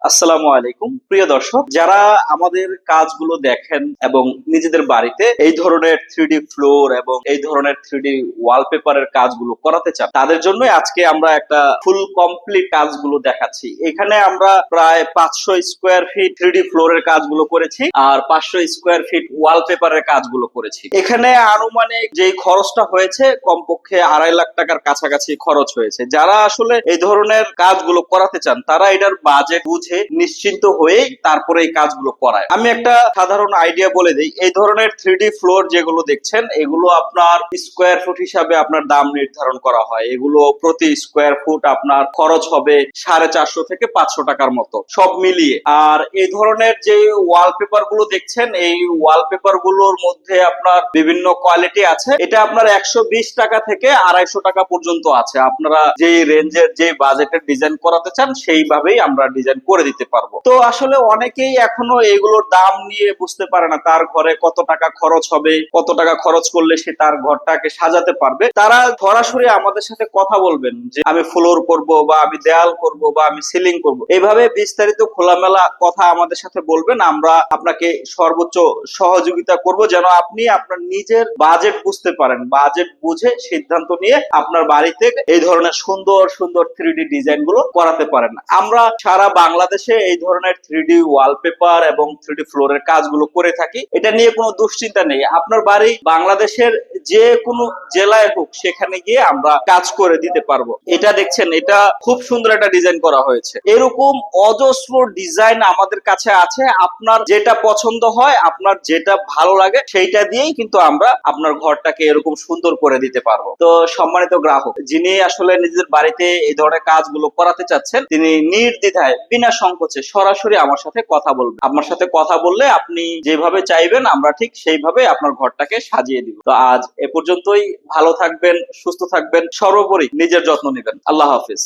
আসসালামু আলাইকুম প্রিয় দর্শক, যারা আমাদের কাজগুলো দেখেন এবং নিজেদের বাড়িতে এই ধরনের 3D ফ্লোর এবং এই ধরনের 3D ওয়ালপেপারের কাজগুলো করাতে চান, তাদের জন্য আজকে আমরা একটা ফুল কমপ্লিট কাজগুলো দেখাচ্ছি। এখানে আমরা প্রায় 500 স্কোয়ার ফিট 3D ফ্লোরের কাজগুলো করেছি আর 500 স্কোয়ার ফিট ওয়ালপেপারের কাজগুলো করেছি। এখানে আনুমানিক যে খরচটা হয়েছে কমপক্ষে 2.5 লাখ টাকার কাছাকাছি খরচ হয়েছে। যারা আসলে এই ধরনের কাজগুলো করাতে চান তারা এটার বাজেট বুঝে নিশ্চিন্ত হয়েই তারপরে এই কাজগুলো করায়। আমি একটা সাধারণ আইডিয়া বলে দিই। এই ধরনের 3D ফ্লোর যেগুলো দেখছেন এগুলো আপনার স্কোয়ার ফুট হিসাবে আপনার দাম নির্ধারণ করা হয়। এগুলো প্রতি স্কোয়ার ফুট আপনার খরচ হবে 450 থেকে 500 টাকার মতো সব মিলিয়ে। আর এই ধরনের যে ওয়ালপেপার গুলো দেখছেন এই ওয়ালপেপার গুলোর মধ্যে আপনার বিভিন্ন কোয়ালিটি আছে। এটা আপনার 120 টাকা থেকে 250 টাকা পর্যন্ত আছে। আপনারা যে রেঞ্জের যে বাজেটের ডিজাইন করাতে চান সেইভাবেই আমরা ডিজাইন করে দিতে পারবো। তো আসলে অনেকেই এখনো এগুলোর দাম নিয়ে বুঝতে পারে না, তার ঘরে কত টাকা খরচ হবে, কত টাকা খরচ করলে সে তার ঘরটাকে সাজাতে পারবে। তারা সরাসরি আমাদের সাথে কথা বলবেন যে আমি ফ্লোর করব বা আমি দেয়াল করব বা আমি সিলিং করব, এইভাবে বিস্তারিত খোলামেলা কথা আমাদের সাথে বলবেন। আমরা আপনাকে সর্বোচ্চ সহযোগিতা করব যেন আপনি আপনার নিজের বাজেট বুঝতে পারেন, বাজেট বুঝে সিদ্ধান্ত নিয়ে আপনার বাড়িতে এই ধরনের সুন্দর সুন্দর 3D ডিজাইন গুলো করাতে পারেন। আমরা সারা বাংলাদেশে এই ধরনের 3D ওয়ালপেপার এবং 3D ফ্লোরের কাজগুলো করে থাকি। এটা নিয়ে কোনো দুশ্চিন্তা নেই। আপনার বাড়ি বাংলাদেশের যে কোনো জেলায় হোক সেখানে গিয়ে আমরা কাজ করে দিতে পারবো। এটা দেখছেন, এটা খুব সুন্দর একটা ডিজাইন করা হয়েছে। এরকম অজস্র ডিজাইন আমাদের কাছে আছে। আপনার যেটা পছন্দ হয়, আপনার যেটা ভালো লাগে সেইটা দিয়েই কিন্তু আমরা আপনার ঘরটাকে এরকম সুন্দর করে দিতে পারবো। তো সম্মানিত গ্রাহক, যিনি আসলে নিজের বাড়িতে এই ধরনের কাজগুলো করাতে চাচ্ছেন তিনি নির্দ্বিধায় বিনা সংকোচে সরাসরি আমার সাথে কথা বলবেন। আমার সাথে কথা বললে আপনি যেভাবে চাইবেন আমরা ঠিক সেইভাবে আপনার ঘরটাকে সাজিয়ে দিব। তো আজ এ পর্যন্তই। ভালো থাকবেন, সুস্থ থাকবেন, সর্বোপরি নিজের যত্ন নেবেন। আল্লাহ হাফিজ।